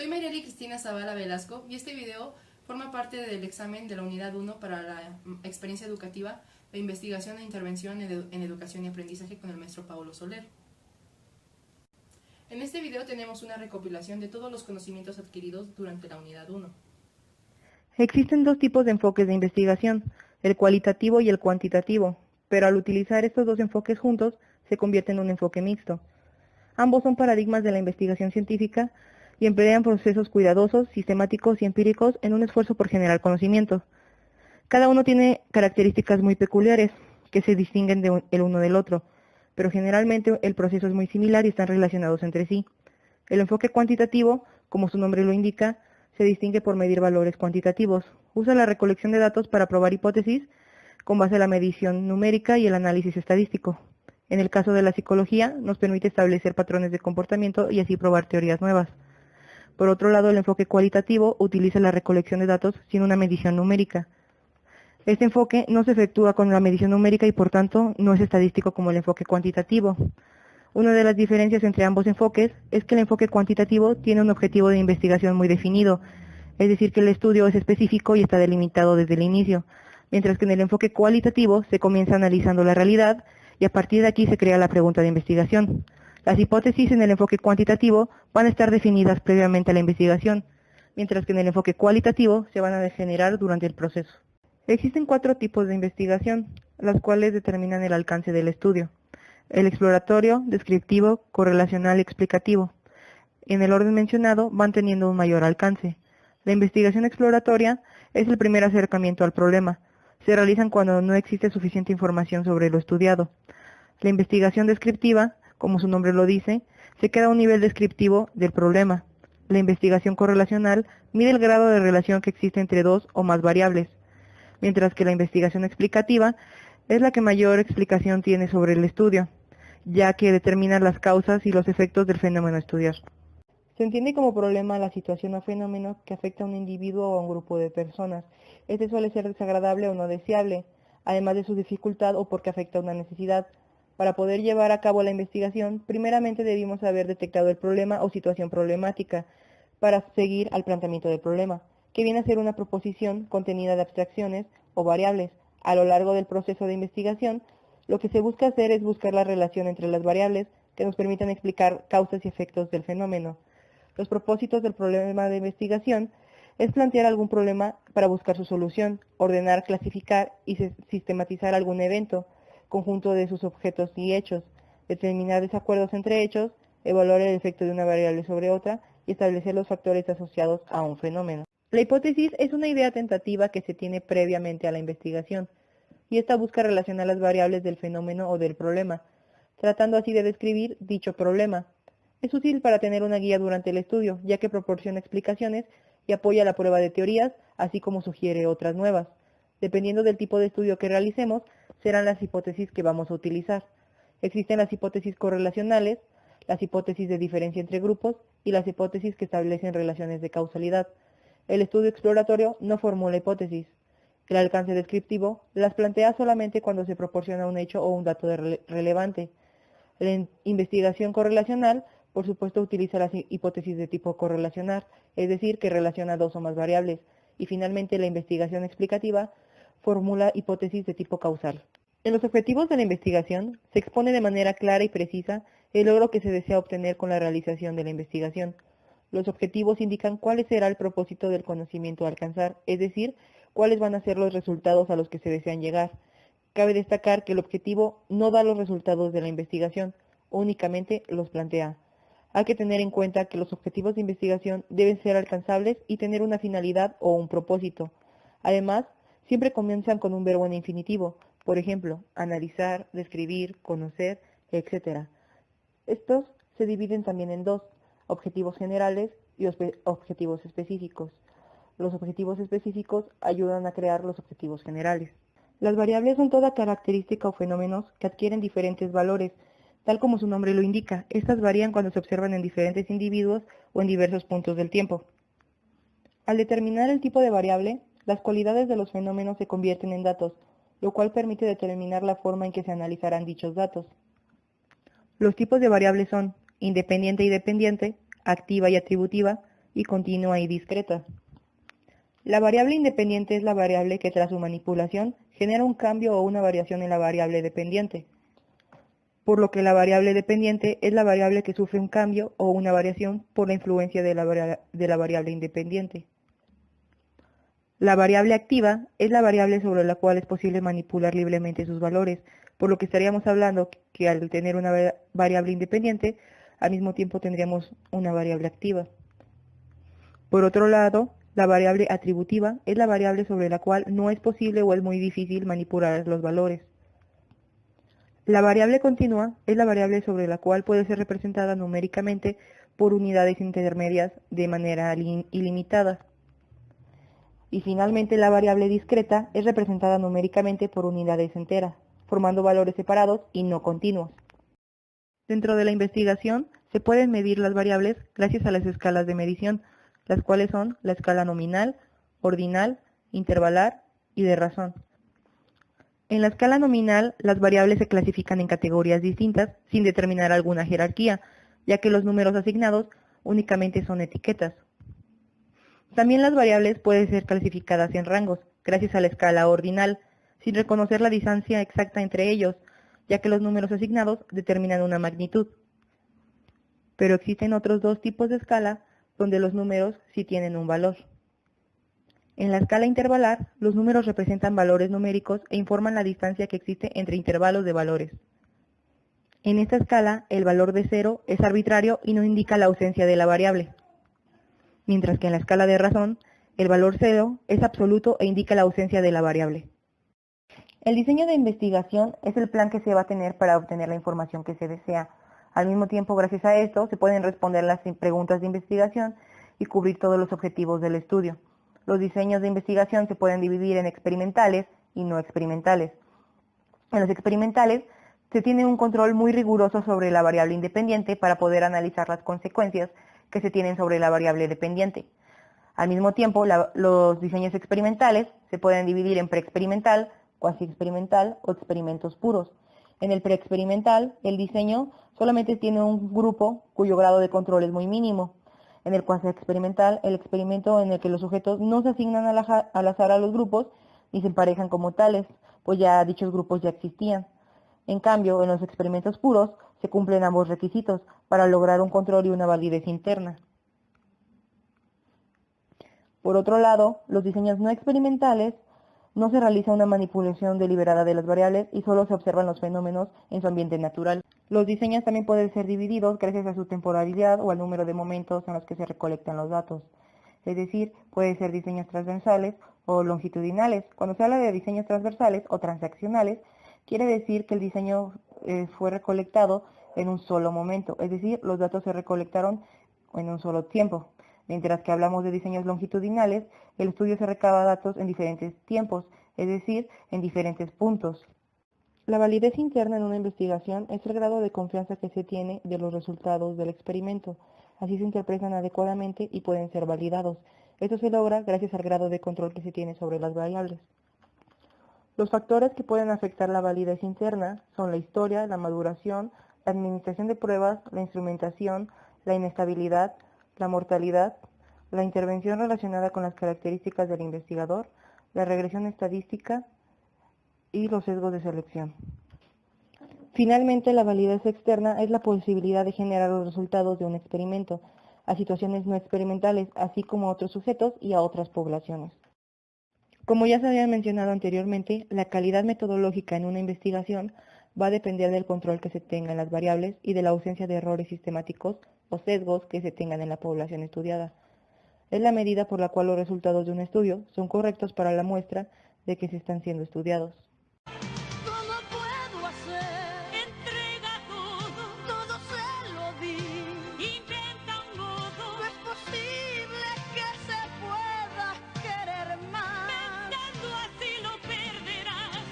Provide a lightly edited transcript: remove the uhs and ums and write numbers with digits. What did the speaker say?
Soy Marieli Cristina Zavala Velasco y este video forma parte del examen de la Unidad 1 para la experiencia educativa de investigación e intervención en educación y aprendizaje con el maestro Paulo Soler. En este video tenemos una recopilación de todos los conocimientos adquiridos durante la Unidad 1. Existen dos tipos de enfoques de investigación, el cualitativo y el cuantitativo, pero al utilizar estos dos enfoques juntos, se convierte en un enfoque mixto. Ambos son paradigmas de la investigación científica y emplean procesos cuidadosos, sistemáticos y empíricos en un esfuerzo por generar conocimiento. Cada uno tiene características muy peculiares que se distinguen el uno del otro, pero generalmente el proceso es muy similar y están relacionados entre sí. El enfoque cuantitativo, como su nombre lo indica, se distingue por medir valores cuantitativos. Usa la recolección de datos para probar hipótesis con base a la medición numérica y el análisis estadístico. En el caso de la psicología, nos permite establecer patrones de comportamiento y así probar teorías nuevas. Por otro lado, el enfoque cualitativo utiliza la recolección de datos sin una medición numérica. Este enfoque no se efectúa con la medición numérica y por tanto no es estadístico como el enfoque cuantitativo. Una de las diferencias entre ambos enfoques es que el enfoque cuantitativo tiene un objetivo de investigación muy definido, es decir, que el estudio es específico y está delimitado desde el inicio, mientras que en el enfoque cualitativo se comienza analizando la realidad y a partir de aquí se crea la pregunta de investigación. Las hipótesis en el enfoque cuantitativo van a estar definidas previamente a la investigación, mientras que en el enfoque cualitativo se van a generar durante el proceso. Existen 4 tipos de investigación, las cuales determinan el alcance del estudio. El exploratorio, descriptivo, correlacional y explicativo. En el orden mencionado van teniendo un mayor alcance. La investigación exploratoria es el primer acercamiento al problema. Se realizan cuando no existe suficiente información sobre lo estudiado. La investigación descriptiva, como su nombre lo dice, se queda a un nivel descriptivo del problema. La investigación correlacional mide el grado de relación que existe entre dos o más variables, mientras que la investigación explicativa es la que mayor explicación tiene sobre el estudio, ya que determina las causas y los efectos del fenómeno a estudiar. Se entiende como problema la situación o fenómeno que afecta a un individuo o a un grupo de personas. Este suele ser desagradable o no deseable, además de su dificultad o porque afecta a una necesidad. Para poder llevar a cabo la investigación, primeramente debimos haber detectado el problema o situación problemática para seguir al planteamiento del problema, que viene a ser una proposición contenida de abstracciones o variables. A lo largo del proceso de investigación, lo que se busca hacer es buscar la relación entre las variables que nos permitan explicar causas y efectos del fenómeno. Los propósitos del problema de investigación es plantear algún problema para buscar su solución, ordenar, clasificar y sistematizar algún evento, conjunto de sus objetos y hechos, determinar desacuerdos entre hechos, evaluar el efecto de una variable sobre otra y establecer los factores asociados a un fenómeno. La hipótesis es una idea tentativa que se tiene previamente a la investigación, y esta busca relacionar las variables del fenómeno o del problema, tratando así de describir dicho problema. Es útil para tener una guía durante el estudio, ya que proporciona explicaciones y apoya la prueba de teorías, así como sugiere otras nuevas. Dependiendo del tipo de estudio que realicemos, serán las hipótesis que vamos a utilizar. Existen las hipótesis correlacionales, las hipótesis de diferencia entre grupos y las hipótesis que establecen relaciones de causalidad. El estudio exploratorio no formula hipótesis. El alcance descriptivo las plantea solamente cuando se proporciona un hecho o un dato relevante. La investigación correlacional, por supuesto, utiliza las hipótesis de tipo correlacional, es decir, que relaciona dos o más variables. Y finalmente, la investigación explicativa formula hipótesis de tipo causal. En los objetivos de la investigación, se expone de manera clara y precisa el logro que se desea obtener con la realización de la investigación. Los objetivos indican cuál será el propósito del conocimiento a alcanzar, es decir, cuáles van a ser los resultados a los que se desean llegar. Cabe destacar que el objetivo no da los resultados de la investigación, únicamente los plantea. Hay que tener en cuenta que los objetivos de investigación deben ser alcanzables y tener una finalidad o un propósito. Además, siempre comienzan con un verbo en infinitivo, por ejemplo, analizar, describir, conocer, etc. Estos se dividen también en dos, objetivos generales y objetivos específicos. Los objetivos específicos ayudan a crear los objetivos generales. Las variables son toda característica o fenómenos que adquieren diferentes valores, tal como su nombre lo indica. Estas varían cuando se observan en diferentes individuos o en diversos puntos del tiempo. Al determinar el tipo de variable, las cualidades de los fenómenos se convierten en datos, lo cual permite determinar la forma en que se analizarán dichos datos. Los tipos de variables son independiente y dependiente, activa y atributiva, y continua y discreta. La variable independiente es la variable que tras su manipulación genera un cambio o una variación en la variable dependiente, por lo que la variable dependiente es la variable que sufre un cambio o una variación por la influencia de la variable independiente. La variable activa es la variable sobre la cual es posible manipular libremente sus valores, por lo que estaríamos hablando que al tener una variable independiente, al mismo tiempo tendríamos una variable activa. Por otro lado, la variable atributiva es la variable sobre la cual no es posible o es muy difícil manipular los valores. La variable continua es la variable sobre la cual puede ser representada numéricamente por unidades intermedias de manera ilimitada. Y finalmente la variable discreta es representada numéricamente por unidades enteras, formando valores separados y no continuos. Dentro de la investigación se pueden medir las variables gracias a las escalas de medición, las cuales son la escala nominal, ordinal, intervalar y de razón. En la escala nominal, las variables se clasifican en categorías distintas sin determinar alguna jerarquía, ya que los números asignados únicamente son etiquetas. También las variables pueden ser clasificadas en rangos, gracias a la escala ordinal, sin reconocer la distancia exacta entre ellos, ya que los números asignados determinan una magnitud. Pero existen otros dos tipos de escala donde los números sí tienen un valor. En la escala intervalar, los números representan valores numéricos e informan la distancia que existe entre intervalos de valores. En esta escala, el valor de 0 es arbitrario y no indica la ausencia de la variable, mientras que en la escala de razón, el valor 0 es absoluto e indica la ausencia de la variable. El diseño de investigación es el plan que se va a tener para obtener la información que se desea. Al mismo tiempo, gracias a esto, se pueden responder las preguntas de investigación y cubrir todos los objetivos del estudio. Los diseños de investigación se pueden dividir en experimentales y no experimentales. En los experimentales se tiene un control muy riguroso sobre la variable independiente para poder analizar las consecuencias que se tienen sobre la variable dependiente. Al mismo tiempo, los diseños experimentales se pueden dividir en preexperimental, cuasi experimental o experimentos puros. En el preexperimental, el diseño solamente tiene un grupo cuyo grado de control es muy mínimo. En el cuasi experimental, el experimento en el que los sujetos no se asignan al azar a los grupos ni se emparejan como tales, pues ya dichos grupos ya existían. En cambio, en los experimentos puros se cumplen ambos requisitos para lograr un control y una validez interna. Por otro lado, los diseños no experimentales no se realiza una manipulación deliberada de las variables y solo se observan los fenómenos en su ambiente natural. Los diseños también pueden ser divididos gracias a su temporalidad o al número de momentos en los que se recolectan los datos. Es decir, pueden ser diseños transversales o longitudinales. Cuando se habla de diseños transversales o transaccionales, quiere decir que el diseño fue recolectado en un solo momento, es decir, los datos se recolectaron en un solo tiempo. Mientras que hablamos de diseños longitudinales, el estudio se recaba datos en diferentes tiempos, es decir, en diferentes puntos. La validez interna en una investigación es el grado de confianza que se tiene de los resultados del experimento. Así se interpretan adecuadamente y pueden ser validados. Esto se logra gracias al grado de control que se tiene sobre las variables. Los factores que pueden afectar la validez interna son la historia, la maduración, la administración de pruebas, la instrumentación, la inestabilidad, la mortalidad, la intervención relacionada con las características del investigador, la regresión estadística y los sesgos de selección. Finalmente, la validez externa es la posibilidad de generar los resultados de un experimento a situaciones no experimentales, así como a otros sujetos y a otras poblaciones. Como ya se había mencionado anteriormente, la calidad metodológica en una investigación va a depender del control que se tenga en las variables y de la ausencia de errores sistemáticos o sesgos que se tengan en la población estudiada. Es la medida por la cual los resultados de un estudio son correctos para la muestra de que se están siendo estudiados.